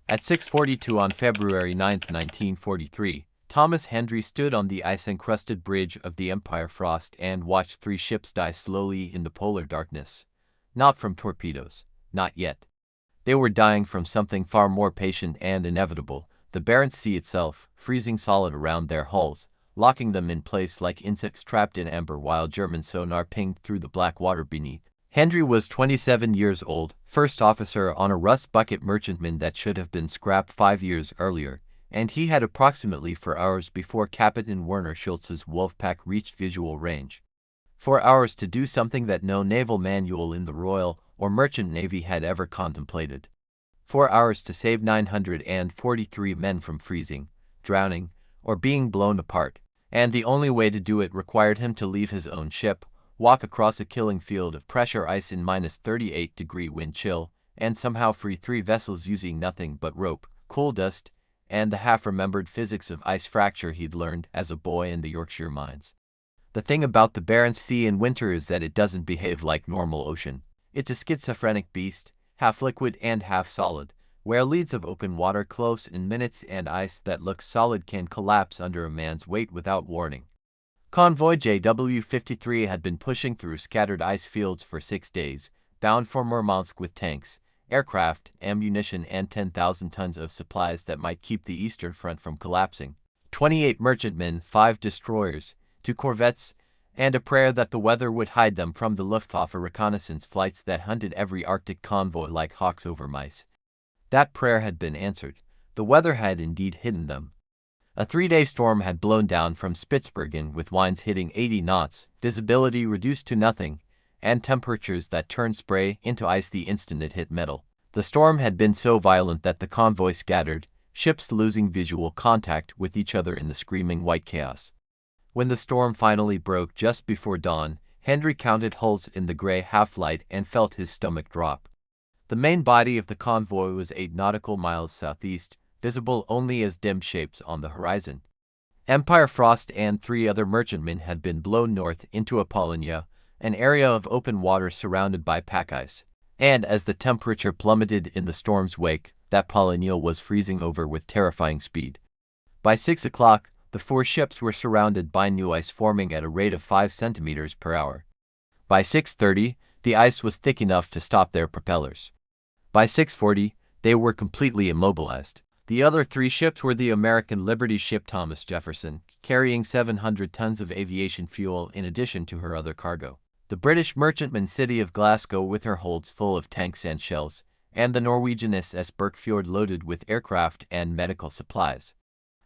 At 6:42 on February 9, 1943, Thomas Hendry stood on the ice-encrusted bridge of the Empire Frost and watched 3 ships die slowly in the polar darkness. Not from torpedoes, not yet. They were dying from something far more patient and inevitable, the Barents Sea itself, freezing solid around their hulls, locking them in place like insects trapped in amber while German sonar pinged through the black water beneath. Hendry was 27 years old, first officer on a rust bucket merchantman that should have been scrapped 5 years earlier, and he had approximately 4 hours before Captain Werner Schultz's Wolfpack reached visual range. 4 hours to do something that no naval manual in the Royal or Merchant Navy had ever contemplated. 4 hours to save 943 men from freezing, drowning, or being blown apart, and the only way to do it required him to leave his own ship, walk across a killing field of pressure ice in -38-degree wind chill, and somehow free 3 vessels using nothing but rope, coal dust, and the half-remembered physics of ice fracture he'd learned as a boy in the Yorkshire mines. The thing about the Barents Sea in winter is that it doesn't behave like normal ocean. It's a schizophrenic beast, half liquid and half solid, where leads of open water close in minutes and ice that looks solid can collapse under a man's weight without warning. Convoy JW-53 had been pushing through scattered ice fields for 6 days, bound for Murmansk with tanks, aircraft, ammunition and 10,000 tons of supplies that might keep the Eastern Front from collapsing. 28 merchantmen, 5 destroyers, 2 corvettes, and a prayer that the weather would hide them from the Luftwaffe reconnaissance flights that hunted every Arctic convoy like hawks over mice. That prayer had been answered. The weather had indeed hidden them. A 3-day storm had blown down from Spitsbergen with winds hitting 80 knots, visibility reduced to nothing, and temperatures that turned spray into ice the instant it hit metal. The storm had been so violent that the convoy scattered, ships losing visual contact with each other in the screaming white chaos. When the storm finally broke just before dawn, Hendry counted hulls in the gray half-light and felt his stomach drop. The main body of the convoy was 8 nautical miles southeast, visible only as dim shapes on the horizon. Empire Frost and 3 other merchantmen had been blown north into Apollonia, an area of open water surrounded by pack ice, and as the temperature plummeted in the storm's wake, that Apollonia was freezing over with terrifying speed. By 6 o'clock, the 4 ships were surrounded by new ice forming at a rate of 5 centimeters per hour. By 6:30, the ice was thick enough to stop their propellers. By 6:40, they were completely immobilized. The other 3 ships were the American Liberty ship Thomas Jefferson, carrying 700 tons of aviation fuel in addition to her other cargo, the British merchantman City of Glasgow with her holds full of tanks and shells, and the Norwegian SS Berkfjord loaded with aircraft and medical supplies.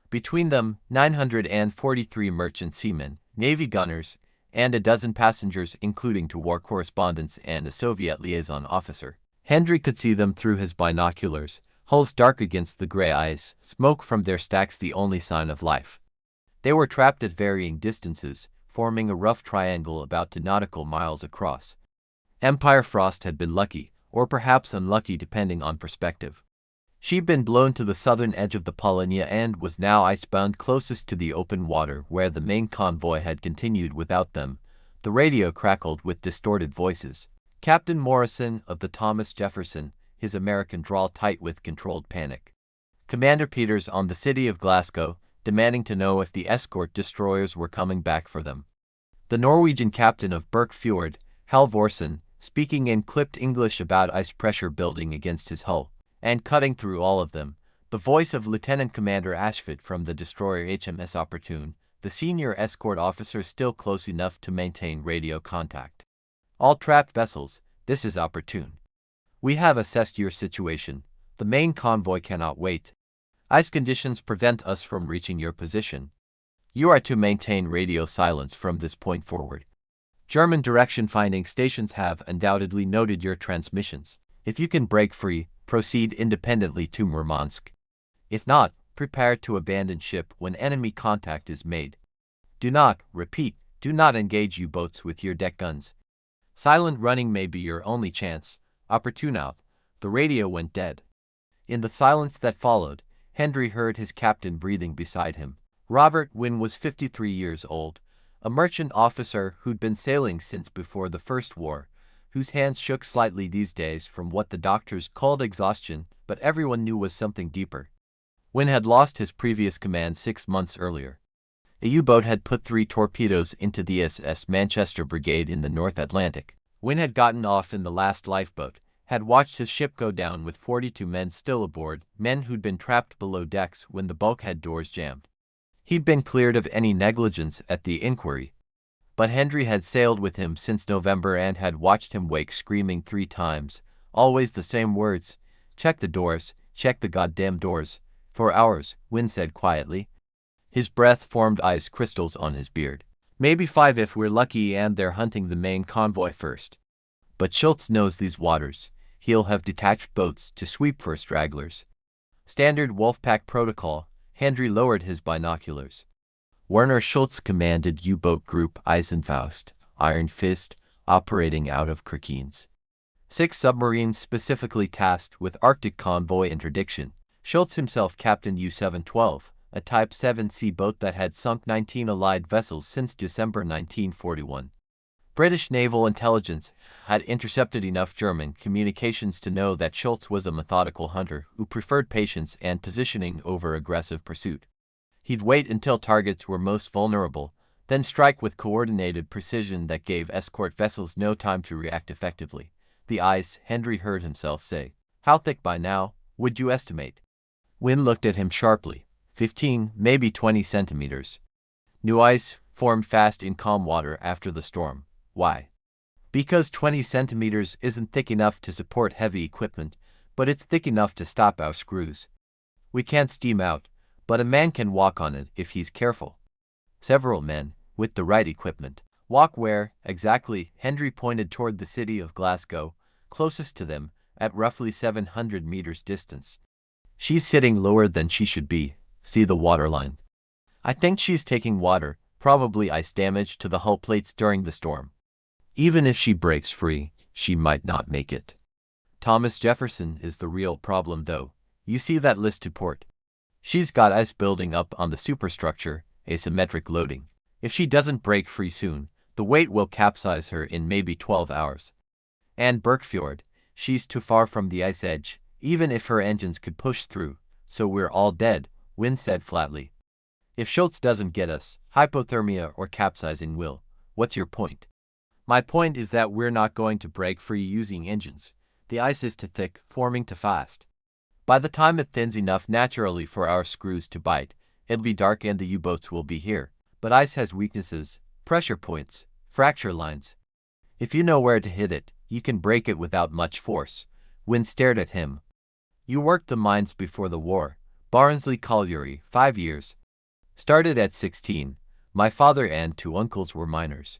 Between them, 943 merchant seamen, Navy gunners, and a dozen passengers including 2 war correspondents and a Soviet liaison officer. Hendry could see them through his binoculars, hulls dark against the gray ice, smoke from their stacks the only sign of life. They were trapped at varying distances, forming a rough triangle about 2 nautical miles across. Empire Frost had been lucky, or perhaps unlucky depending on perspective. She'd been blown to the southern edge of the Apollonia and was now icebound closest to the open water where the main convoy had continued without them. The radio crackled with distorted voices. Captain Morrison of the Thomas Jefferson, his American drawl tight with controlled panic. Commander Peters on the City of Glasgow, demanding to know if the escort destroyers were coming back for them. The Norwegian captain of Berkfjord, Halvorsen, speaking in clipped English about ice pressure building against his hull, and cutting through all of them, the voice of Lieutenant Commander Ashford from the destroyer HMS Opportune, the senior escort officer still close enough to maintain radio contact. All trapped vessels, this is Opportune. We have assessed your situation. The main convoy cannot wait. Ice conditions prevent us from reaching your position. You are to maintain radio silence from this point forward. German direction-finding stations have undoubtedly noted your transmissions. If you can break free, proceed independently to Murmansk. If not, prepare to abandon ship when enemy contact is made. Do not, repeat, do not engage U-boats with your deck guns. Silent running may be your only chance. Opportune out. The radio went dead. In the silence that followed, Hendry heard his captain breathing beside him. Robert Wynne was 53 years old, a merchant officer who'd been sailing since before the First War, whose hands shook slightly these days from what the doctors called exhaustion, but everyone knew was something deeper. Wynne had lost his previous command 6 months earlier. A U-boat had put 3 torpedoes into the SS Manchester Brigade in the North Atlantic. Wynne had gotten off in the last lifeboat, had watched his ship go down with 42 men still aboard, men who'd been trapped below decks when the bulkhead doors jammed. He'd been cleared of any negligence at the inquiry, but Hendry had sailed with him since November and had watched him wake screaming 3 times, always the same words, "Check the doors, check the goddamn doors." "For hours," Wynne said quietly. His breath formed ice crystals on his beard. "Maybe 5 if we're lucky and they're hunting the main convoy first. But Schultz knows these waters. He'll have detached boats to sweep for stragglers." Standard Wolfpack protocol, Hendry lowered his binoculars. Werner Schultz commanded U-boat Group Eisenfaust, Iron Fist, operating out of Kirkenes. 6 submarines specifically tasked with Arctic convoy interdiction. Schultz himself captained U-712, a Type 7C boat that had sunk 19 Allied vessels since December 1941. British naval intelligence had intercepted enough German communications to know that Schultz was a methodical hunter who preferred patience and positioning over aggressive pursuit. He'd wait until targets were most vulnerable, then strike with coordinated precision that gave escort vessels no time to react effectively. "The ice," Hendry heard himself say. "How thick by now, would you estimate?" Wynne looked at him sharply. 15, maybe 20 centimeters. New ice formed fast in calm water after the storm. Why? Because 20 centimeters isn't thick enough to support heavy equipment, but it's thick enough to stop our screws. We can't steam out, but a man can walk on it if he's careful. Several men, with the right equipment. Walk where, exactly? Hendry pointed toward the city of Glasgow, closest to them, at roughly 700 meters distance. "She's sitting lower than she should be. See the waterline? I think she's taking water, probably ice damage to the hull plates during the storm. Even if she breaks free, she might not make it. Thomas Jefferson is the real problem though. You see that list to port? She's got ice building up on the superstructure, asymmetric loading. If she doesn't break free soon, the weight will capsize her in maybe 12 hours. And Berkfjord, she's too far from the ice edge, even if her engines could push through, so we're all dead," Wynne said flatly. "If Schultz doesn't get us, hypothermia or capsizing will. What's your point?" "My point is that we're not going to break free using engines. The ice is too thick, forming too fast. By the time it thins enough naturally for our screws to bite, it'll be dark and the U-boats will be here. But ice has weaknesses, pressure points, fracture lines. If you know where to hit it, you can break it without much force." Wynne stared at him. "You worked the mines before the war. Barnsley Colliery, 5 years. Started at 16. My father and 2 uncles were miners.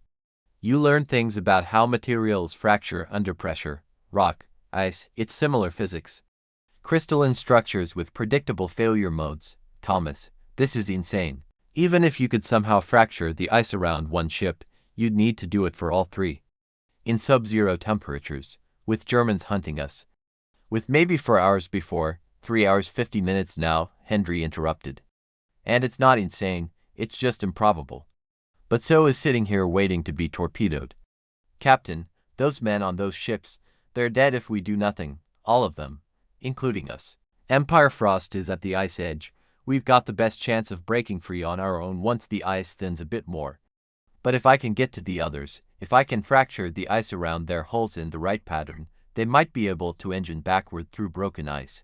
You learn things about how materials fracture under pressure, rock, ice, it's similar physics. Crystalline structures with predictable failure modes. Thomas, this is insane. Even if you could somehow fracture the ice around one ship, you'd need to do it for all 3. In sub-zero temperatures, with Germans hunting us. With maybe 4 hours before, 3 hours 50 minutes now," Hendry interrupted. "And it's not insane, it's just improbable. But so is sitting here waiting to be torpedoed. Captain, those men on those ships, they're dead if we do nothing, all of them, including us. Empire Frost is at the ice edge. We've got the best chance of breaking free on our own once the ice thins a bit more. But if I can get to the others, if I can fracture the ice around their hulls in the right pattern, they might be able to engine backward through broken ice.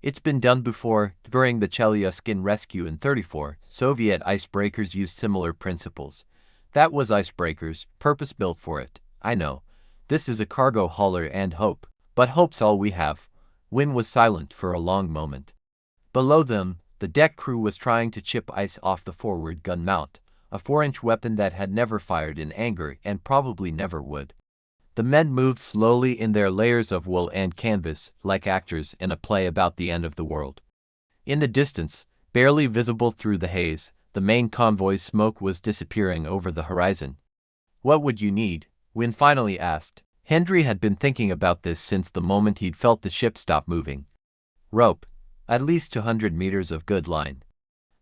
It's been done before. During the Chelyuskin rescue in '34, Soviet icebreakers used similar principles. That was icebreakers, purpose-built for it. I know. This is a cargo hauler and hope. But hope's all we have." Wynne was silent for a long moment. Below them, the deck crew was trying to chip ice off the forward gun mount, a 4-inch weapon that had never fired in anger and probably never would. The men moved slowly in their layers of wool and canvas, like actors in a play about the end of the world. In the distance, barely visible through the haze, the main convoy's smoke was disappearing over the horizon. "What would you need?" Wynne finally asked. Hendry had been thinking about this since the moment he'd felt the ship stop moving. "Rope. At least 200 meters of good line.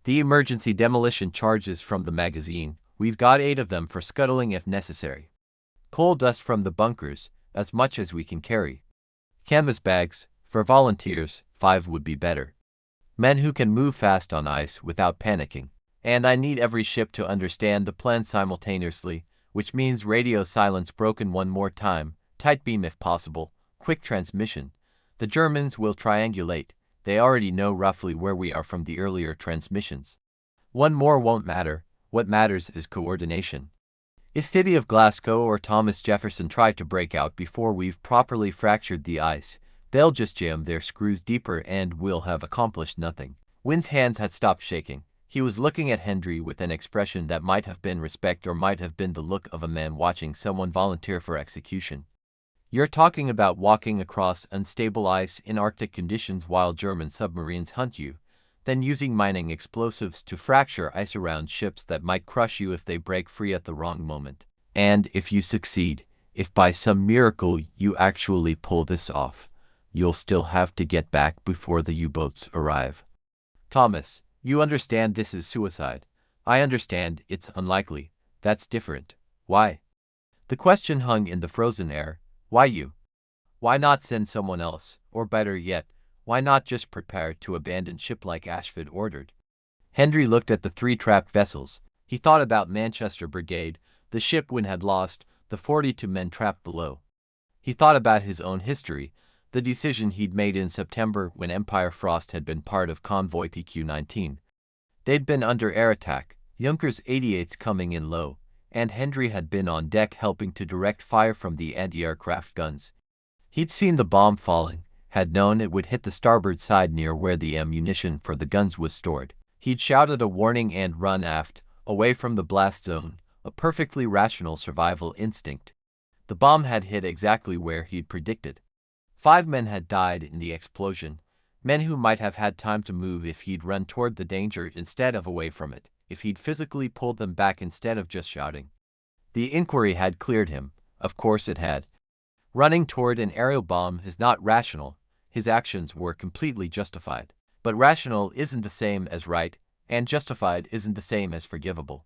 The emergency demolition charges from the magazine, we've got 8 of them for scuttling if necessary. Coal dust from the bunkers, as much as we can carry. Canvas bags, for volunteers, 5 would be better. Men who can move fast on ice without panicking. And I need every ship to understand the plan simultaneously, which means radio silence broken one more time, tight beam if possible, quick transmission. The Germans will triangulate. They already know roughly where we are from the earlier transmissions. One more won't matter. What matters is coordination. If City of Glasgow or Thomas Jefferson try to break out before we've properly fractured the ice, they'll just jam their screws deeper and we'll have accomplished nothing. Wynn's hands had stopped shaking. He was looking at Hendry with an expression that might have been respect or might have been the look of a man watching someone volunteer for execution. You're talking about walking across unstable ice in Arctic conditions while German submarines hunt you, then using mining explosives to fracture ice around ships that might crush you if they break free at the wrong moment. And if you succeed, if by some miracle you actually pull this off, you'll still have to get back before the U-boats arrive. Thomas, you understand this is suicide. I understand it's unlikely. That's different. Why? The question hung in the frozen air. Why you? Why not send someone else? Or better yet, why not just prepare to abandon ship like Ashford ordered? Hendry looked at the 3 trapped vessels. He thought about Manchester Brigade, the ship Wynne had lost, the 42 men trapped below. He thought about his own history, the decision he'd made in September when Empire Frost had been part of Convoy PQ-19. They'd been under air attack, Junkers 88s coming in low, and Hendry had been on deck helping to direct fire from the anti-aircraft guns. He'd seen the bomb falling, had known it would hit the starboard side near where the ammunition for the guns was stored. He'd shouted a warning and run aft, away from the blast zone, a perfectly rational survival instinct. The bomb had hit exactly where he'd predicted. 5 men had died in the explosion, men who might have had time to move if he'd run toward the danger instead of away from it, if he'd physically pulled them back instead of just shouting. The inquiry had cleared him. Of course it had. Running toward an aerial bomb is not rational. His actions were completely justified. But rational isn't the same as right, and justified isn't the same as forgivable.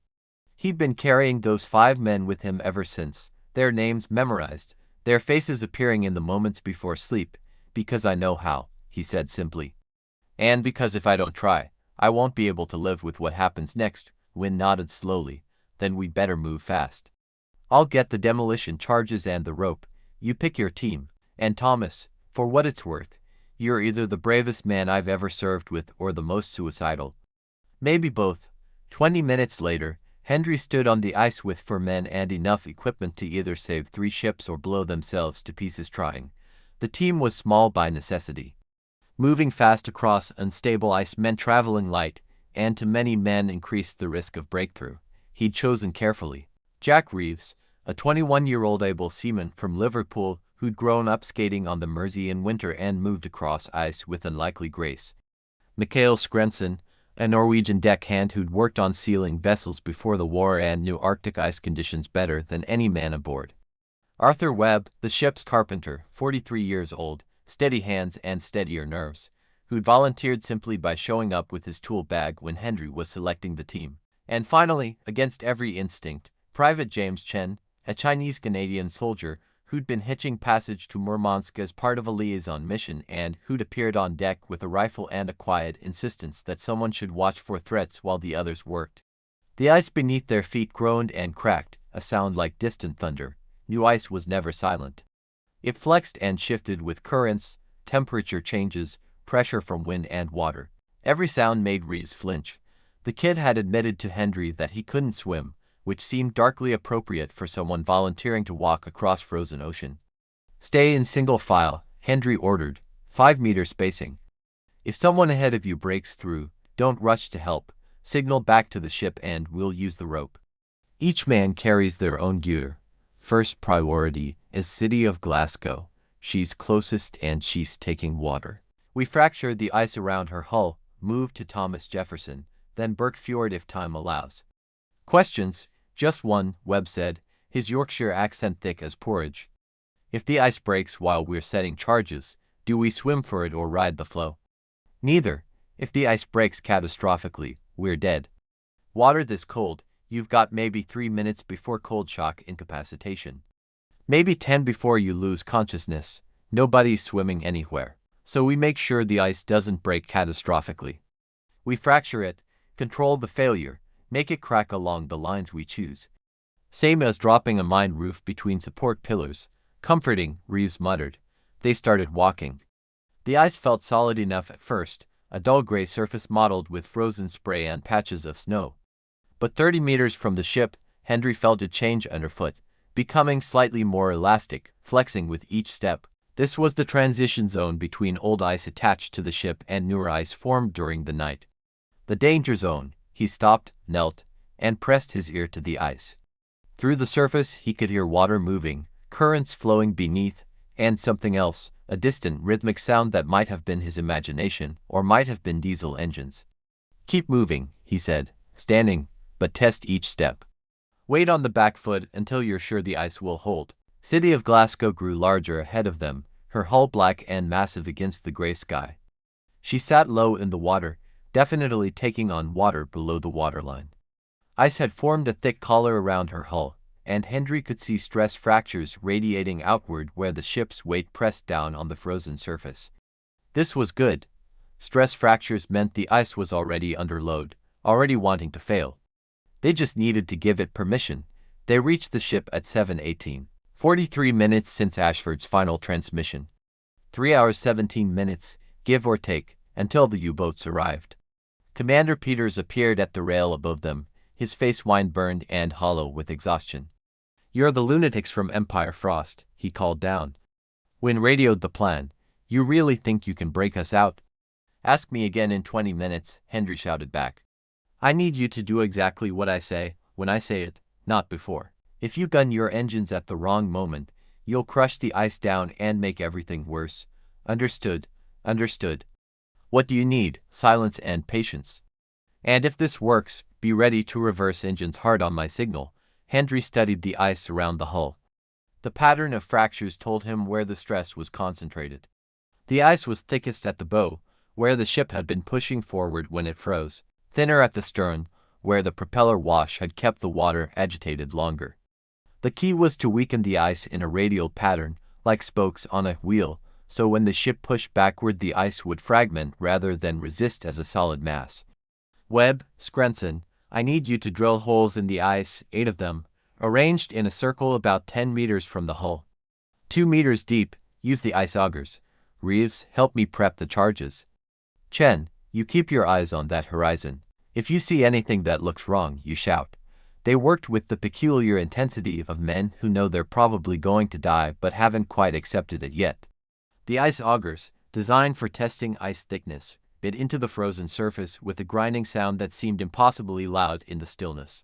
He'd been carrying those 5 men with him ever since, their names memorized, their faces appearing in the moments before sleep, because I know how, he said simply. And because if I don't try, I won't be able to live with what happens next. Wynne nodded slowly. Then we'd better move fast. I'll get the demolition charges and the rope. You pick your team. And Thomas, for what it's worth, you're either the bravest man I've ever served with or the most suicidal. Maybe both. 20 minutes later, Hendry stood on the ice with 4 men and enough equipment to either save 3 ships or blow themselves to pieces trying. The team was small by necessity. Moving fast across unstable ice meant traveling light, and to many men increased the risk of breakthrough. He'd chosen carefully. Jack Reeves, a 21-year-old able seaman from Liverpool who'd grown up skating on the Mersey in winter and moved across ice with unlikely grace. Mikael Skrenson, a Norwegian deckhand who'd worked on sealing vessels before the war and knew Arctic ice conditions better than any man aboard. Arthur Webb, the ship's carpenter, 43 years old, steady hands and steadier nerves, who'd volunteered simply by showing up with his tool bag when Hendry was selecting the team. And finally, against every instinct, Private James Chen, a Chinese-Canadian soldier who'd been hitching passage to Murmansk as part of a liaison mission and who'd appeared on deck with a rifle and a quiet insistence that someone should watch for threats while the others worked. The ice beneath their feet groaned and cracked, a sound like distant thunder. New ice was never silent. It flexed and shifted with currents, temperature changes, pressure from wind and water. Every sound made Reeves flinch. The kid had admitted to Hendry that he couldn't swim, which seemed darkly appropriate for someone volunteering to walk across frozen ocean. Stay in single file, Hendry ordered, 5-meter spacing. If someone ahead of you breaks through, don't rush to help, signal back to the ship and we'll use the rope. Each man carries their own gear. First priority is City of Glasgow. She's closest and she's taking water. We fractured the ice around her hull, moved to Thomas Jefferson, then Burke Fjord if time allows. Questions? Just one, Webb said, his Yorkshire accent thick as porridge. If the ice breaks while we're setting charges, do we swim for it or ride the flow? Neither. If the ice breaks catastrophically, we're dead. Water this cold, you've got maybe 3 minutes before cold shock incapacitation. Maybe 10 before you lose consciousness. Nobody's swimming anywhere. So we make sure the ice doesn't break catastrophically. We fracture it, control the failure, make it crack along the lines we choose. Same as dropping a mine roof between support pillars. Comforting, Reeves muttered. They started walking. The ice felt solid enough at first, a dull gray surface mottled with frozen spray and patches of snow. But 30 meters from the ship, Hendry felt it change underfoot, becoming slightly more elastic, flexing with each step. This was the transition zone between old ice attached to the ship and newer ice formed during the night. The danger zone. He stopped, knelt, and pressed his ear to the ice. Through the surface he could hear water moving, currents flowing beneath, and something else, a distant rhythmic sound that might have been his imagination, or might have been diesel engines. Keep moving, he said, standing, but test each step. Wait on the back foot until you're sure the ice will hold. City of Glasgow grew larger ahead of them, her hull black and massive against the gray sky. She sat low in the water, definitely taking on water below the waterline. Ice had formed a thick collar around her hull, and Hendry could see stress fractures radiating outward where the ship's weight pressed down on the frozen surface. This was good. Stress fractures meant the ice was already under load, already wanting to fail. They just needed to give it permission. They reached the ship at 7:18. 43 minutes since Ashford's final transmission. 3 hours 17 minutes, give or take, until the U-boats arrived. Commander Peters appeared at the rail above them, his face wine-burned and hollow with exhaustion. "You're the lunatics from Empire Frost," he called down. When radioed the plan. "You really think you can break us out?" "Ask me again in 20 minutes, Hendry shouted back. "I need you to do exactly what I say, when I say it, not before. If you gun your engines at the wrong moment, you'll crush the ice down and make everything worse. Understood, understood. What do you need? Silence and patience. And if this works, be ready to reverse engines hard on my signal." Hendry studied the ice around the hull. The pattern of fractures told him where the stress was concentrated. The ice was thickest at the bow, where the ship had been pushing forward when it froze, thinner at the stern, where the propeller wash had kept the water agitated longer. The key was to weaken the ice in a radial pattern, like spokes on a wheel, so when the ship pushed backward the ice would fragment rather than resist as a solid mass. "Webb, Skrenson, I need you to drill holes in the ice, 8 of them, arranged in a circle about 10 meters from the hull. 2 meters deep, use the ice augers. Reeves, help me prep the charges. Chen, you keep your eyes on that horizon. If you see anything that looks wrong, you shout." They worked with the peculiar intensity of men who know they're probably going to die but haven't quite accepted it yet. The ice augers, designed for testing ice thickness, bit into the frozen surface with a grinding sound that seemed impossibly loud in the stillness.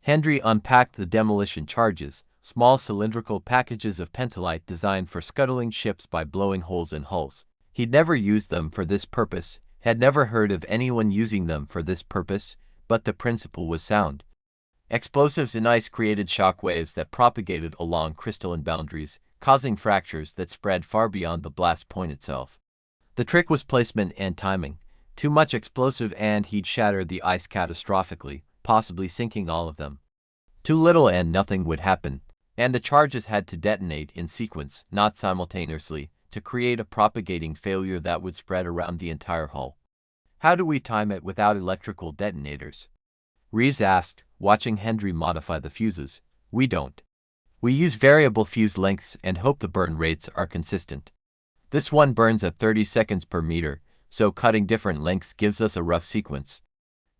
Hendry unpacked the demolition charges, small cylindrical packages of pentolite designed for scuttling ships by blowing holes in hulls. He'd never used them for this purpose, had never heard of anyone using them for this purpose, but the principle was sound. Explosives in ice created shock waves that propagated along crystalline boundaries, causing fractures that spread far beyond the blast point itself. The trick was placement and timing. Too much explosive and he'd shatter the ice catastrophically, possibly sinking all of them. Too little and nothing would happen. And the charges had to detonate in sequence, not simultaneously, to create a propagating failure that would spread around the entire hull. "How do we time it without electrical detonators?" Reeves asked, watching Hendry modify the fuses. "We don't. We use variable fuse lengths and hope the burn rates are consistent. This one burns at 30 seconds per meter, so cutting different lengths gives us a rough sequence.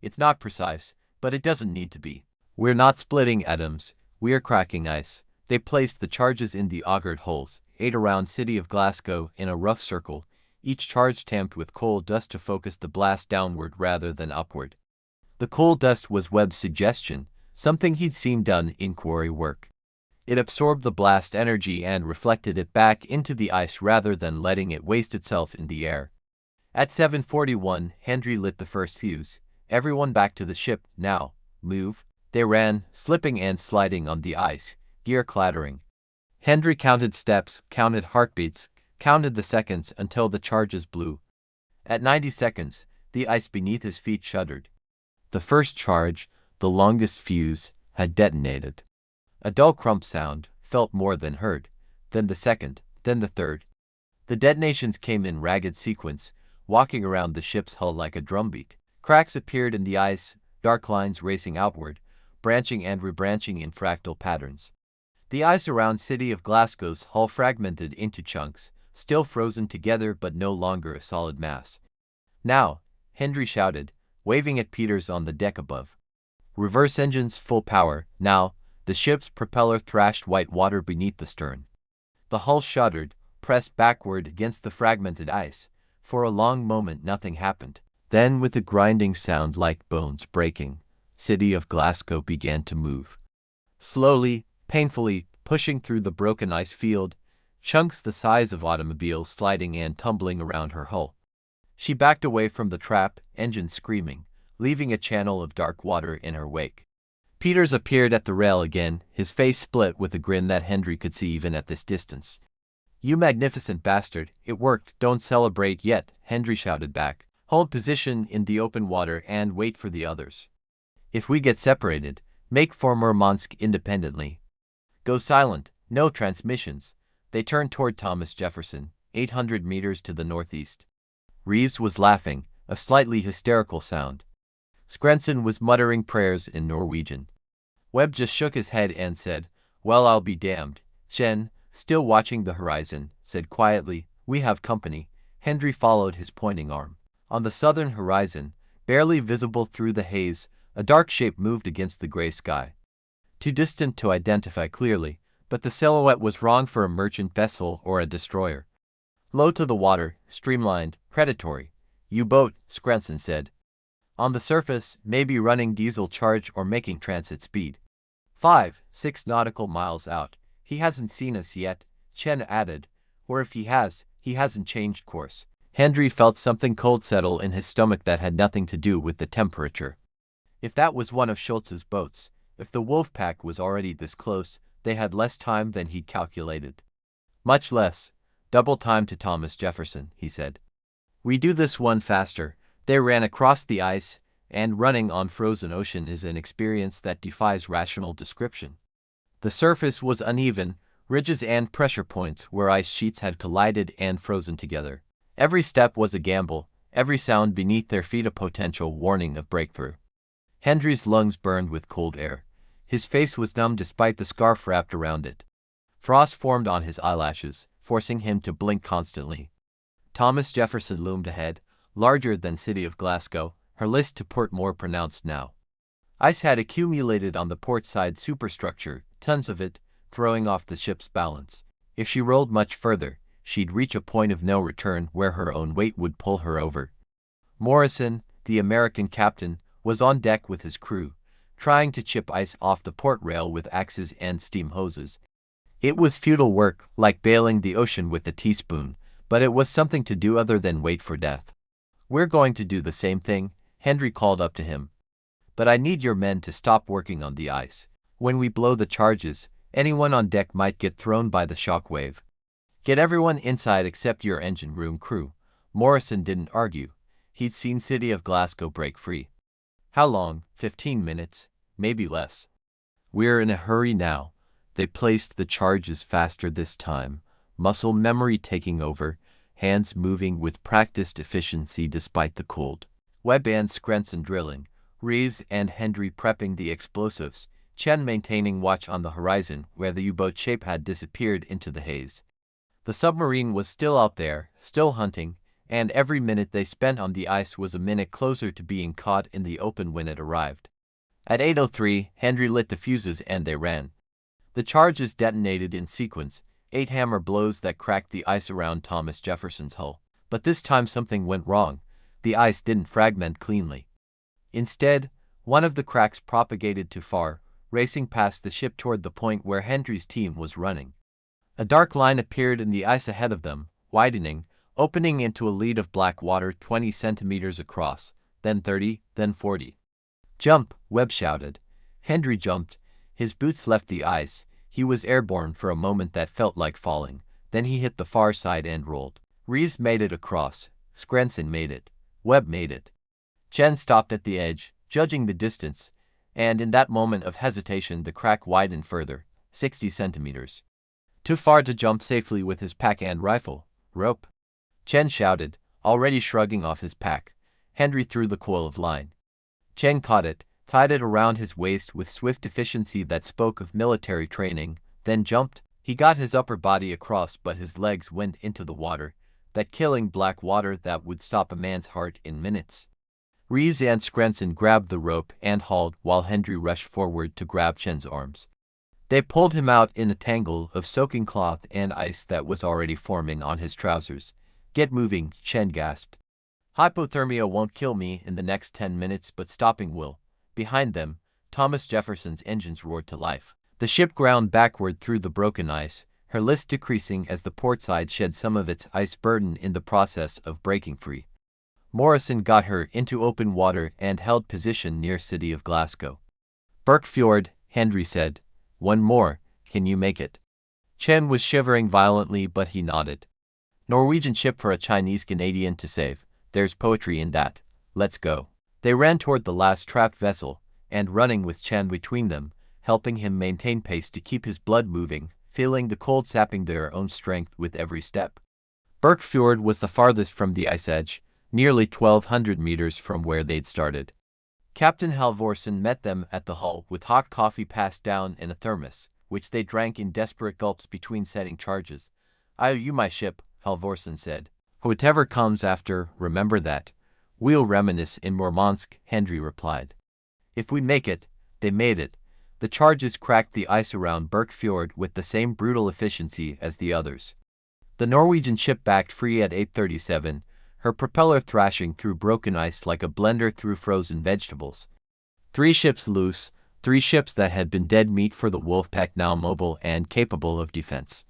It's not precise, but it doesn't need to be. We're not splitting atoms, we're cracking ice." They placed the charges in the augured holes, 8 around City of Glasgow in a rough circle, each charge tamped with coal dust to focus the blast downward rather than upward. The coal dust was Webb's suggestion, something he'd seen done in quarry work. It absorbed the blast energy and reflected it back into the ice rather than letting it waste itself in the air. At 7:41, Hendry lit the first fuse. "Everyone back to the ship, now. Move." They ran, slipping and sliding on the ice, gear clattering. Hendry counted steps, counted heartbeats, counted the seconds until the charges blew. At 90 seconds, the ice beneath his feet shuddered. The first charge, the longest fuse, had detonated. A dull crump sound, felt more than heard, then the second, then the third. The detonations came in ragged sequence, walking around the ship's hull like a drumbeat. Cracks appeared in the ice, dark lines racing outward, branching and rebranching in fractal patterns. The ice around City of Glasgow's hull fragmented into chunks, still frozen together but no longer a solid mass. "Now," Hendry shouted, waving at Peters on the deck above. "Reverse engines full power, now." The ship's propeller thrashed white water beneath the stern. The hull shuddered, pressed backward against the fragmented ice. For a long moment nothing happened. Then, with a grinding sound like bones breaking, City of Glasgow began to move. Slowly, painfully, pushing through the broken ice field, chunks the size of automobiles sliding and tumbling around her hull. She backed away from the trap, engines screaming, leaving a channel of dark water in her wake. Peters appeared at the rail again, his face split with a grin that Hendry could see even at this distance. "You magnificent bastard, it worked, don't celebrate yet," Hendry shouted back. "Hold position in the open water and wait for the others. If we get separated, make for Murmansk independently. Go silent, no transmissions." They turned toward Thomas Jefferson, 800 meters to the northeast. Reeves was laughing, a slightly hysterical sound. Skrenson was muttering prayers in Norwegian. Webb just shook his head and said, "Well, I'll be damned." Chen, still watching the horizon, said quietly, "We have company." Hendry followed his pointing arm. On the southern horizon, barely visible through the haze, a dark shape moved against the gray sky. Too distant to identify clearly, but the silhouette was wrong for a merchant vessel or a destroyer. Low to the water, streamlined, predatory. "U-boat," Skrenson said. "On the surface, maybe running diesel charge or making transit speed. 5-6 nautical miles out. He hasn't seen us yet," Chen added, "or if he has, he hasn't changed course." Hendry felt something cold settle in his stomach that had nothing to do with the temperature. If that was one of Schultz's boats, if the Wolfpack was already this close, they had less time than he'd calculated. "Much less. Double time to Thomas Jefferson," he said. "We do this one faster." They ran across the ice, and running on frozen ocean is an experience that defies rational description. The surface was uneven, ridges and pressure points where ice sheets had collided and frozen together. Every step was a gamble, every sound beneath their feet a potential warning of breakthrough. Hendry's lungs burned with cold air. His face was numb despite the scarf wrapped around it. Frost formed on his eyelashes, forcing him to blink constantly. Thomas Jefferson loomed ahead, larger than City of Glasgow, her list to port more pronounced now. Ice had accumulated on the port side superstructure, tons of it, throwing off the ship's balance. If she rolled much further, she'd reach a point of no return where her own weight would pull her over. Morrison, the American captain, was on deck with his crew, trying to chip ice off the port rail with axes and steam hoses. It was futile work, like bailing the ocean with a teaspoon, but it was something to do other than wait for death. "We're going to do the same thing," Hendry called up to him. "But I need your men to stop working on the ice. When we blow the charges, anyone on deck might get thrown by the shock wave. Get everyone inside except your engine room crew." Morrison didn't argue. He'd seen City of Glasgow break free. "How long?" 15 minutes, maybe less. "We're in a hurry now." They placed the charges faster this time, muscle memory taking over, hands moving with practiced efficiency despite the cold. Webb and Skrenson drilling, Reeves and Hendry prepping the explosives, Chen maintaining watch on the horizon where the U-boat shape had disappeared into the haze. The submarine was still out there, still hunting, and every minute they spent on the ice was a minute closer to being caught in the open when it arrived. At 8:03, Hendry lit the fuses and they ran. The charges detonated in sequence, 8 hammer blows that cracked the ice around Thomas Jefferson's hull. But this time something went wrong. The ice didn't fragment cleanly. Instead, one of the cracks propagated too far, racing past the ship toward the point where Hendry's team was running. A dark line appeared in the ice ahead of them, widening, opening into a lead of black water 20 centimeters across, then 30, then 40. "Jump!" Webb shouted. Hendry jumped. His boots left the ice. He was airborne for a moment that felt like falling. Then he hit the far side and rolled. Reeves made it across. Skrenson made it. Webb made it. Chen stopped at the edge, judging the distance, and in that moment of hesitation the crack widened further, 60 centimeters. Too far to jump safely with his pack and rifle. Rope. Chen shouted, already shrugging off his pack. Henry threw the coil of line. Chen caught it, tied it around his waist with swift efficiency that spoke of military training, then jumped. He got his upper body across, but his legs went into the water, that killing black water that would stop a man's heart in minutes. Reeves and Skrenson grabbed the rope and hauled while Henry rushed forward to grab Chen's arms. They pulled him out in a tangle of soaking cloth and ice that was already forming on his trousers. Get moving, Chen gasped. Hypothermia won't kill me in the next 10 minutes, but stopping will. Behind them, Thomas Jefferson's engines roared to life. The ship ground backward through the broken ice, her list decreasing as the port side shed some of its ice burden in the process of breaking free. Morrison got her into open water and held position near city of Glasgow. Burke Fjord, Henry said. One more, can you make it? Chen was shivering violently, but he nodded. Norwegian ship for a Chinese Canadian to save. There's poetry in that. Let's go. They ran toward the last trapped vessel, and running with Chen between them, helping him maintain pace to keep his blood moving, feeling the cold sapping their own strength with every step. Burke Fjord was the farthest from the ice edge, nearly 1,200 meters from where they'd started. Captain Halvorsen met them at the hull with hot coffee passed down in a thermos, which they drank in desperate gulps between setting charges. I owe you my ship, Halvorsen said. Whatever comes after, remember that. We'll reminisce in Murmansk, Henry replied. If we make it, they made it. The charges cracked the ice around Burke Fjord with the same brutal efficiency as the others. The Norwegian ship backed free at 8:37, her propeller thrashing through broken ice like a blender through frozen vegetables. 3 ships loose, 3 ships that had been dead meat for the Wolfpack now mobile and capable of defense.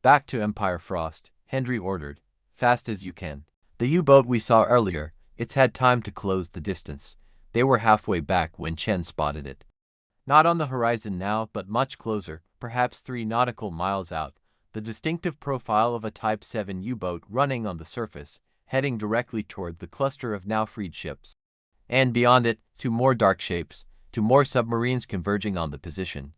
Back to Empire Frost, Henry ordered. Fast as you can. The U-boat we saw earlier, it's had time to close the distance. They were halfway back when Chen spotted it. Not on the horizon now, but much closer, perhaps 3 nautical miles out, the distinctive profile of a Type 7 U-boat running on the surface, heading directly toward the cluster of now freed ships. And beyond it, 2 more dark shapes, 2 more submarines converging on the position.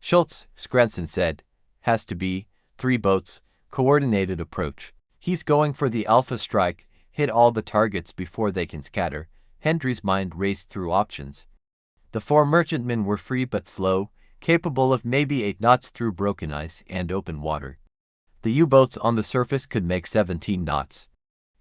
Schultz, Skrenson said, has to be 3 boats, coordinated approach. He's going for the Alpha strike, hit all the targets before they can scatter. Henry's mind raced through options. The 4 merchantmen were free but slow, capable of maybe 8 knots through broken ice and open water. The U-boats on the surface could make 17 knots.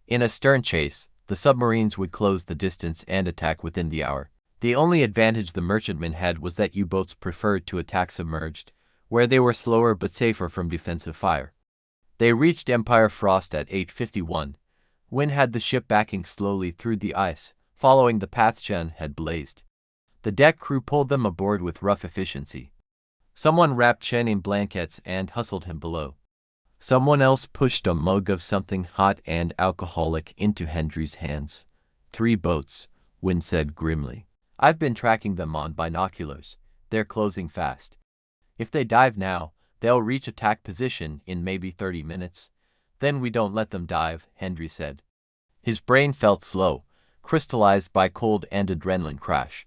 In a stern chase, the submarines would close the distance and attack within the hour. The only advantage the merchantmen had was that U-boats preferred to attack submerged, where they were slower but safer from defensive fire. They reached Empire Frost at 8:51. Wind had the ship backing slowly through the ice, following the path Chen had blazed. The deck crew pulled them aboard with rough efficiency. Someone wrapped Chen in blankets and hustled him below. Someone else pushed a mug of something hot and alcoholic into Henry's hands. 3 boats, Wind said grimly. I've been tracking them on binoculars. They're closing fast. If they dive now, they'll reach attack position in maybe 30 minutes. Then we don't let them dive, Henry said. His brain felt slow, crystallized by cold and adrenaline crash.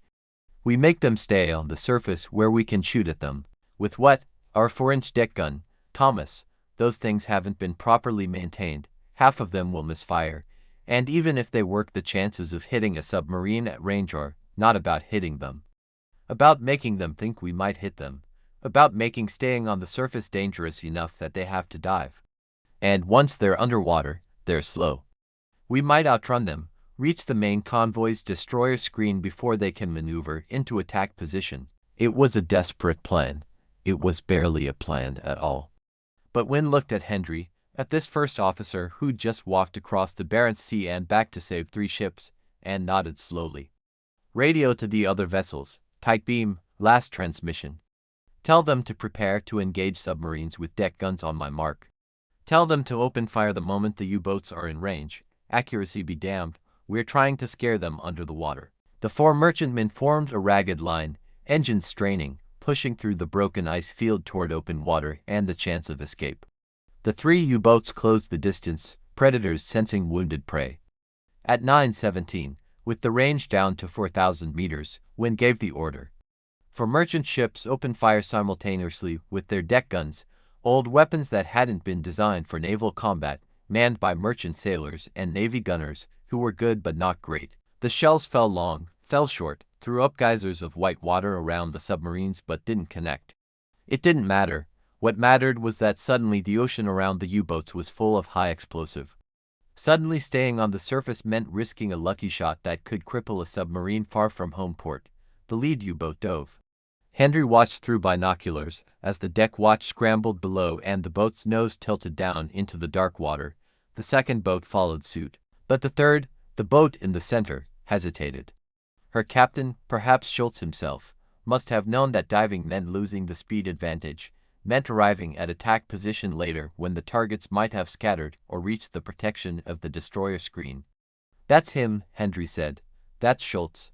We make them stay on the surface where we can shoot at them. With what? Our 4-inch deck gun, Thomas. Those things haven't been properly maintained. Half of them will misfire. And even if they work, the chances of hitting a submarine at range are not about hitting them. About making them think we might hit them. About making staying on the surface dangerous enough that they have to dive. And once they're underwater, they're slow. We might outrun them, reach the main convoy's destroyer screen before they can maneuver into attack position. It was a desperate plan. It was barely a plan at all. But Wynne looked at Henry, at this first officer who'd just walked across the Barents Sea and back to save 3 ships, and nodded slowly. Radio to the other vessels. Tight beam, last transmission. Tell them to prepare to engage submarines with deck guns on my mark. Tell them to open fire the moment the U-boats are in range. Accuracy be damned. We're trying to scare them under the water. The 4 merchantmen formed a ragged line, engines straining, pushing through the broken ice field toward open water and the chance of escape. The 3 U-boats closed the distance, predators sensing wounded prey. At 9:17, with the range down to 4,000 meters, Wynne gave the order. For merchant ships opened fire simultaneously with their deck guns, old weapons that hadn't been designed for naval combat, manned by merchant sailors and navy gunners who were good but not great. The shells fell long, fell short, threw up geysers of white water around the submarines but didn't connect. It didn't matter. What mattered was that suddenly the ocean around the U-boats was full of high explosive. Suddenly staying on the surface meant risking a lucky shot that could cripple a submarine far from home port. The lead U-boat dove. Henry watched through binoculars as the deck watch scrambled below and the boat's nose tilted down into the dark water. The second boat followed suit. But the third, the boat in the center, hesitated. Her captain, perhaps Schultz himself, must have known that diving meant losing the speed advantage, meant arriving at attack position later when the targets might have scattered or reached the protection of the destroyer screen. "That's him," Henry said. "That's Schultz.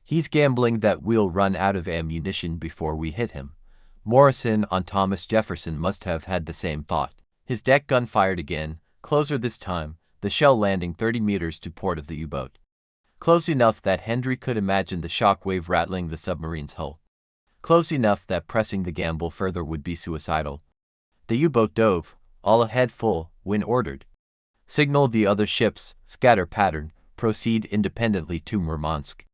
He's gambling that we'll run out of ammunition before we hit him." Morrison on Thomas Jefferson must have had the same thought. His deck gun fired again, closer this time, the shell landing 30 meters to port of the U-boat. Close enough that Henry could imagine the shock wave rattling the submarine's hull. Close enough that pressing the gamble further would be suicidal. The U-boat dove, all ahead full, when ordered. Signaled the other ships, scatter pattern, proceed independently to Murmansk.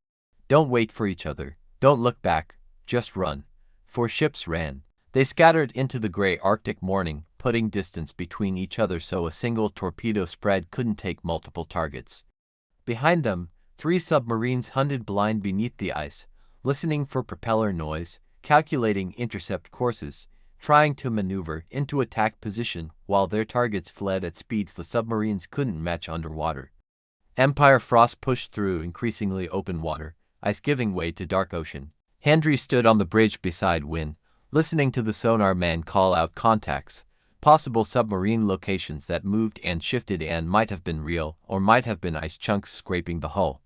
Don't wait for each other, don't look back, just run. 4 ships ran. They scattered into the gray Arctic morning, putting distance between each other so a single torpedo spread couldn't take multiple targets. Behind them, 3 submarines hunted blind beneath the ice, listening for propeller noise, calculating intercept courses, trying to maneuver into attack position while their targets fled at speeds the submarines couldn't match underwater. Empire frost pushed through increasingly open water, ice giving way to dark ocean. Henry stood on the bridge beside Wynne, listening to the sonar man call out contacts, possible submarine locations that moved and shifted and might have been real or might have been ice chunks scraping the hull.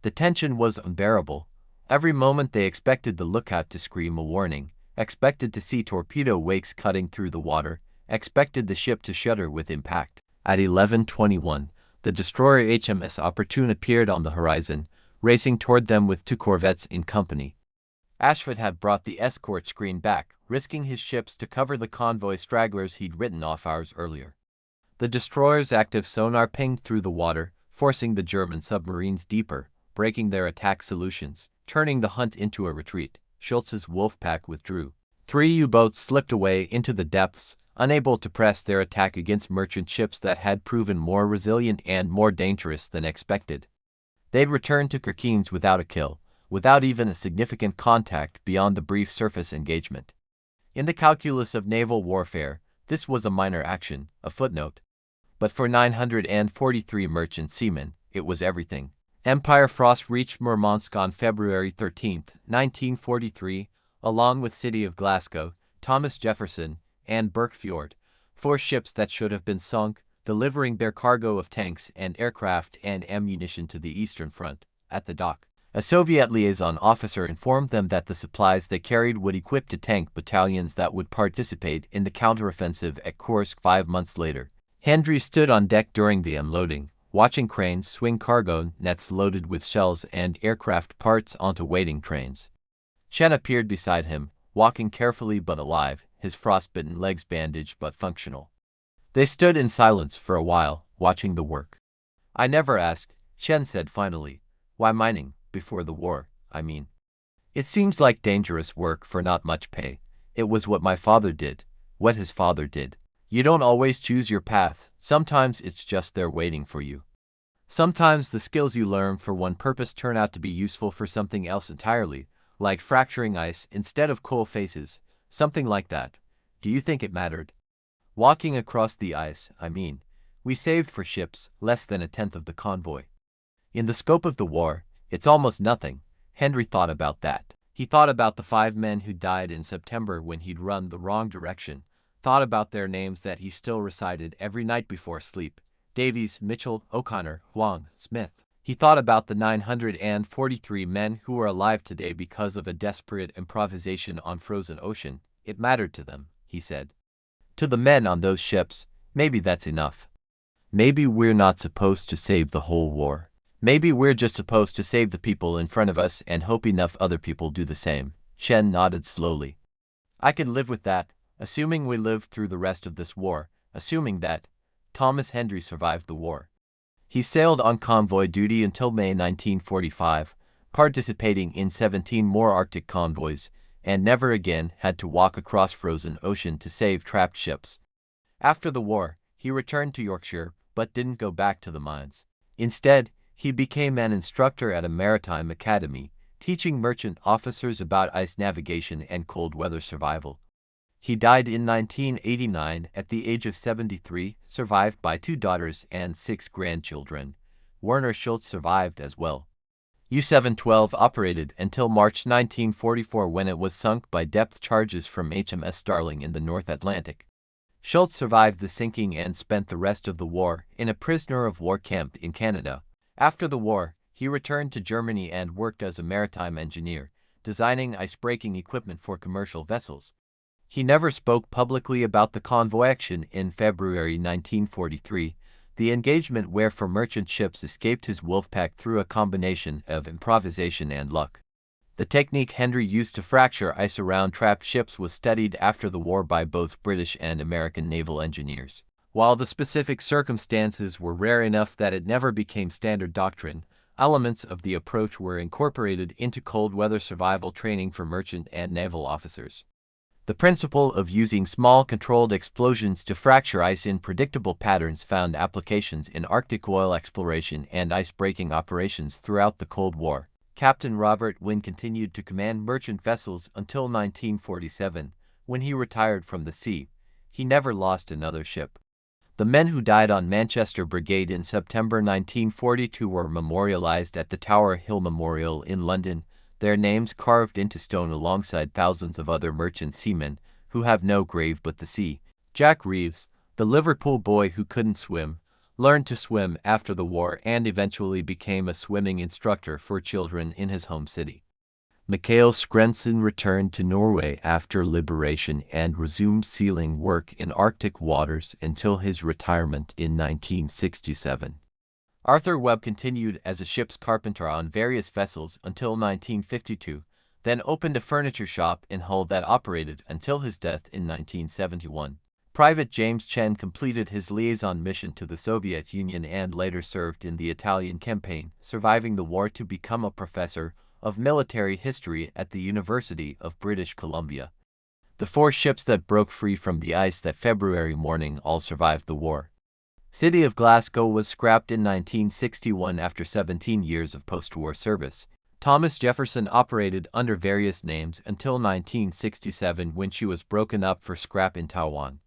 The tension was unbearable. Every moment they expected the lookout to scream a warning, expected to see torpedo wakes cutting through the water, expected the ship to shudder with impact. At 11:21, the destroyer HMS Opportune appeared on the horizon, racing toward them with 2 corvettes in company. Ashford had brought the escort screen back, risking his ships to cover the convoy stragglers he'd written off hours earlier. The destroyer's active sonar pinged through the water, forcing the German submarines deeper, breaking their attack solutions, turning the hunt into a retreat. Schultz's Wolfpack withdrew. 3 U-boats slipped away into the depths, unable to press their attack against merchant ships that had proven more resilient and more dangerous than expected. They'd returned to Kirkenes without a kill, without even a significant contact beyond the brief surface engagement. In the calculus of naval warfare, this was a minor action, a footnote. But for 943 merchant seamen, it was everything. Empire Frost reached Murmansk on February 13, 1943, along with City of Glasgow, Thomas Jefferson, and Burkfjord, 4 ships that should have been sunk, delivering their cargo of tanks and aircraft and ammunition to the Eastern Front. At the dock, a Soviet liaison officer informed them that the supplies they carried would equip to tank battalions that would participate in the counteroffensive at Kursk 5 months later. Henry stood on deck during the unloading, watching cranes swing cargo nets loaded with shells and aircraft parts onto waiting trains. Chen appeared beside him, walking carefully but alive, his frostbitten legs bandaged but functional. They stood in silence for a while, watching the work. "I never asked," Chen said finally. "Why mining, before the war, I mean? It seems like dangerous work for not much pay. It was what my father did, what his father did. You don't always choose your path, sometimes it's just there waiting for you. Sometimes the skills you learn for one purpose turn out to be useful for something else entirely, like fracturing ice instead of coal faces, something like that. Do you think it mattered? Walking across the ice, I mean, we saved for ships less than 1/10 of the convoy. In the scope of the war, it's almost nothing." Henry thought about that. He thought about the 5 men who died in September when he'd run the wrong direction, thought about their names that he still recited every night before sleep: Davies, Mitchell, O'Connor, Huang, Smith. He thought about the 943 men who were alive today because of a desperate improvisation on frozen ocean. It mattered to them, he said. To the men on those ships, maybe that's enough. Maybe we're not supposed to save the whole war. Maybe we're just supposed to save the people in front of us and hope enough other people do the same. Chen nodded slowly. I could live with that, assuming we lived through the rest of this war, assuming that Thomas Hendry survived the war. He sailed on convoy duty until May 1945, participating in 17 more Arctic convoys, and never again had to walk across frozen ocean to save trapped ships. After the war, he returned to Yorkshire, but didn't go back to the mines. Instead, he became an instructor at a maritime academy, teaching merchant officers about ice navigation and cold weather survival. He died in 1989 at the age of 73, survived by 2 daughters and 6 grandchildren. Werner Schultz survived as well. U-712 operated until March 1944 when it was sunk by depth charges from HMS Starling in the North Atlantic. Schultz survived the sinking and spent the rest of the war in a prisoner-of-war camp in Canada. After the war, he returned to Germany and worked as a maritime engineer, designing ice-breaking equipment for commercial vessels. He never spoke publicly about the convoy action in February 1943, the engagement where four merchant ships escaped his Wolfpack through a combination of improvisation and luck. The technique Hendry used to fracture ice around trapped ships was studied after the war by both British and American naval engineers. While the specific circumstances were rare enough that it never became standard doctrine, elements of the approach were incorporated into cold weather survival training for merchant and naval officers. The principle of using small controlled explosions to fracture ice in predictable patterns found applications in Arctic oil exploration and ice-breaking operations throughout the Cold War. Captain Robert Wynne continued to command merchant vessels until 1947, when he retired from the sea. He never lost another ship. The men who died on Manchester Brigade in September 1942 were memorialized at the Tower Hill Memorial in London, their names carved into stone alongside thousands of other merchant seamen who have no grave but the sea. Jack Reeves, the Liverpool boy who couldn't swim, learned to swim after the war and eventually became a swimming instructor for children in his home city. Mikael Skrenson returned to Norway after liberation and resumed sealing work in Arctic waters until his retirement in 1967. Arthur Webb continued as a ship's carpenter on various vessels until 1952, then opened a furniture shop in Hull that operated until his death in 1971. Private James Chen completed his liaison mission to the Soviet Union and later served in the Italian campaign, surviving the war to become a professor of military history at the University of British Columbia. The 4 ships that broke free from the ice that February morning all survived the war. City of Glasgow was scrapped in 1961 after 17 years of post-war service. Thomas Jefferson operated under various names until 1967 when she was broken up for scrap in Taiwan.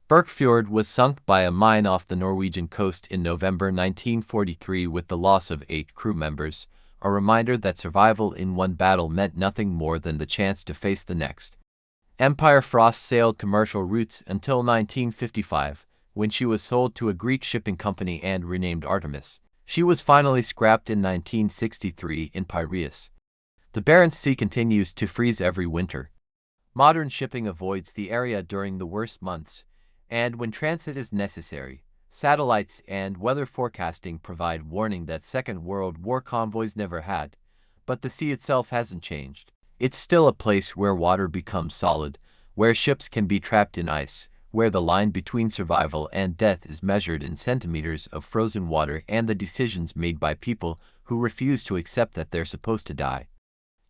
Berkfjord was sunk by a mine off the Norwegian coast in November 1943 with the loss of 8 crew members, a reminder that survival in one battle meant nothing more than the chance to face the next. Empire Frost sailed commercial routes until 1955, when she was sold to a Greek shipping company and renamed Artemis. She was finally scrapped in 1963 in Piraeus. The Barents Sea continues to freeze every winter. Modern shipping avoids the area during the worst months, and when transit is necessary, satellites and weather forecasting provide warning that Second World War convoys never had. But the sea itself hasn't changed. It's still a place where water becomes solid, where ships can be trapped in ice, where the line between survival and death is measured in centimeters of frozen water and the decisions made by people who refuse to accept that they're supposed to die.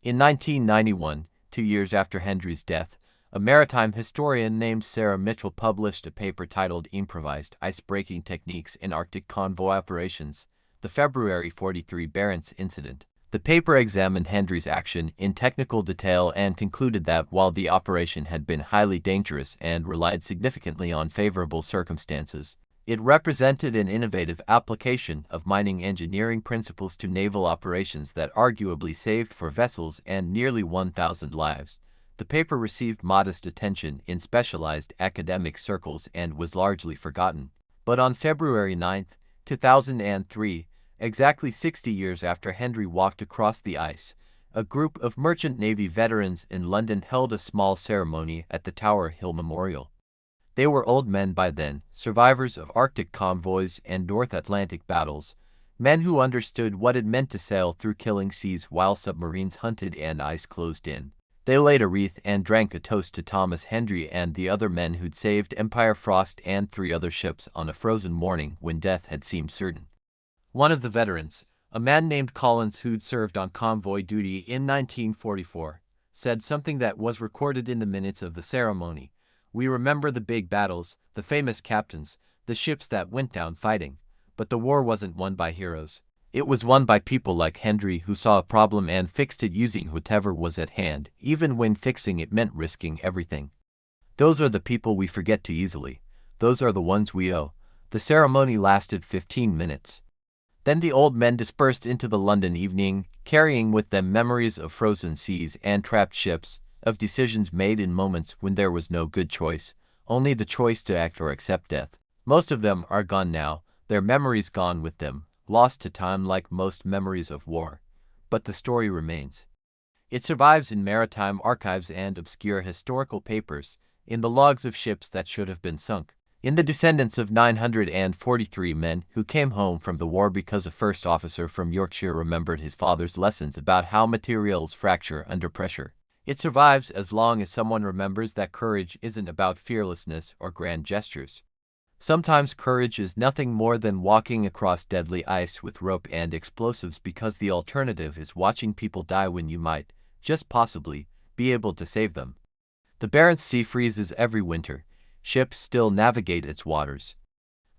In 1991, 2 years after Hendry's death, a maritime historian named Sarah Mitchell published a paper titled Improvised Ice-Breaking Techniques in Arctic Convoy Operations, the February 43 Barents Incident. The paper examined Hendry's action in technical detail and concluded that while the operation had been highly dangerous and relied significantly on favorable circumstances, it represented an innovative application of mining engineering principles to naval operations that arguably saved 4 vessels and nearly 1,000 lives. The paper received modest attention in specialized academic circles and was largely forgotten. But on February 9, 2003, exactly 60 years after Hendry walked across the ice, a group of Merchant Navy veterans in London held a small ceremony at the Tower Hill Memorial. They were old men by then, survivors of Arctic convoys and North Atlantic battles, men who understood what it meant to sail through killing seas while submarines hunted and ice closed in. They laid a wreath and drank a toast to Thomas Hendry and the other men who'd saved Empire Frost and 3 other ships on a frozen morning when death had seemed certain. One of the veterans, a man named Collins who'd served on convoy duty in 1944, said something that was recorded in the minutes of the ceremony. "We remember the big battles, the famous captains, the ships that went down fighting. But the war wasn't won by heroes. It was won by people like Hendry who saw a problem and fixed it using whatever was at hand, even when fixing it meant risking everything. Those are the people we forget too easily. Those are the ones we owe." The ceremony lasted 15 minutes. Then the old men dispersed into the London evening, carrying with them memories of frozen seas and trapped ships, of decisions made in moments when there was no good choice, only the choice to act or accept death. Most of them are gone now, their memories gone with them, lost to time like most memories of war. But the story remains. It survives in maritime archives and obscure historical papers, in the logs of ships that should have been sunk, in the descendants of 943 men who came home from the war because a first officer from Yorkshire remembered his father's lessons about how materials fracture under pressure. It survives as long as someone remembers that courage isn't about fearlessness or grand gestures. Sometimes courage is nothing more than walking across deadly ice with rope and explosives because the alternative is watching people die when you might, just possibly, be able to save them. The Barents Sea freezes every winter. Ships still navigate its waters.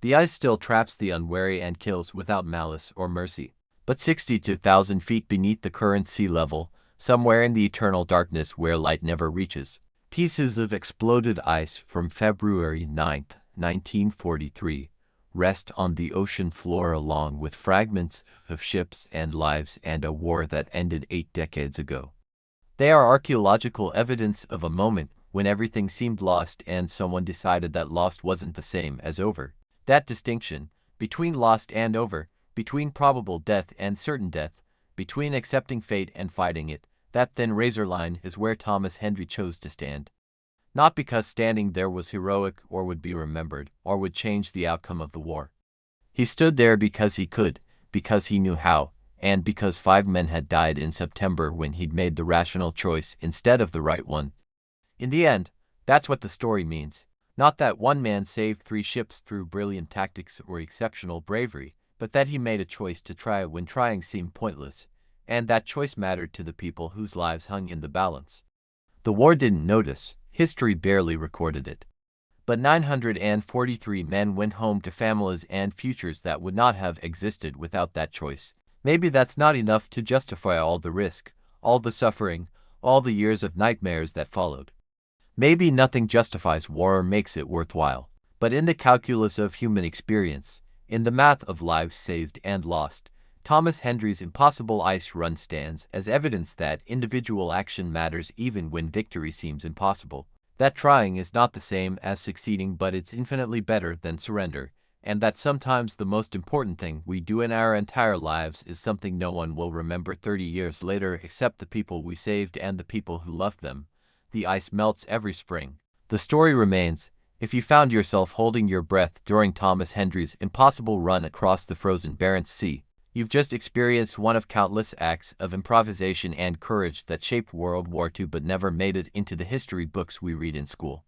The ice still traps the unwary and kills without malice or mercy. But 62,000 feet beneath the current sea level, somewhere in the eternal darkness where light never reaches, pieces of exploded ice from February 9, 1943, rest on the ocean floor along with fragments of ships and lives and a war that ended 8 decades ago. They are archaeological evidence of a moment when everything seemed lost and someone decided that lost wasn't the same as over. That distinction, between lost and over, between probable death and certain death, between accepting fate and fighting it, that thin razor line is where Thomas Hendry chose to stand. Not because standing there was heroic or would be remembered or would change the outcome of the war. He stood there because he could, because he knew how, and because 5 men had died in September when he'd made the rational choice instead of the right one. In the end, that's what the story means. Not that one man saved 3 ships through brilliant tactics or exceptional bravery, but that he made a choice to try when trying seemed pointless, and that choice mattered to the people whose lives hung in the balance. The war didn't notice, history barely recorded it. But 943 men went home to families and futures that would not have existed without that choice. Maybe that's not enough to justify all the risk, all the suffering, all the years of nightmares that followed. Maybe nothing justifies war or makes it worthwhile, but in the calculus of human experience, in the math of lives saved and lost, Thomas Hendry's impossible ice run stands as evidence that individual action matters even when victory seems impossible, that trying is not the same as succeeding but it's infinitely better than surrender, and that sometimes the most important thing we do in our entire lives is something no one will remember 30 years later except the people we saved and the people who loved them. The ice melts every spring. The story remains. If you found yourself holding your breath during Thomas Hendry's impossible run across the frozen Barents Sea, you've just experienced one of countless acts of improvisation and courage that shaped World War II but never made it into the history books we read in school.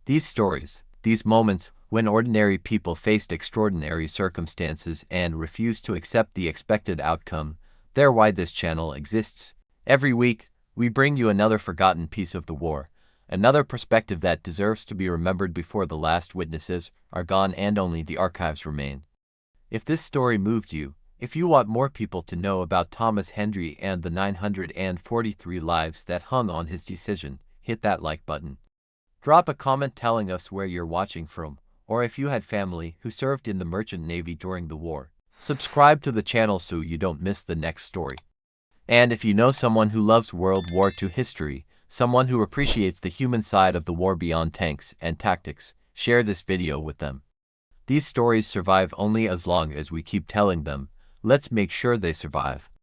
These stories, these moments when ordinary people faced extraordinary circumstances and refused to accept the expected outcome, they're why this channel exists. Every week, we bring you another forgotten piece of the war, another perspective that deserves to be remembered before the last witnesses are gone and only the archives remain. If this story moved you, if you want more people to know about Thomas Hendry and the 943 lives that hung on his decision, hit that like button. Drop a comment telling us where you're watching from, or if you had family who served in the Merchant Navy during the war. Subscribe to the channel so you don't miss the next story. And if you know someone who loves World War II history, someone who appreciates the human side of the war beyond tanks and tactics, share this video with them. These stories survive only as long as we keep telling them. Let's make sure they survive.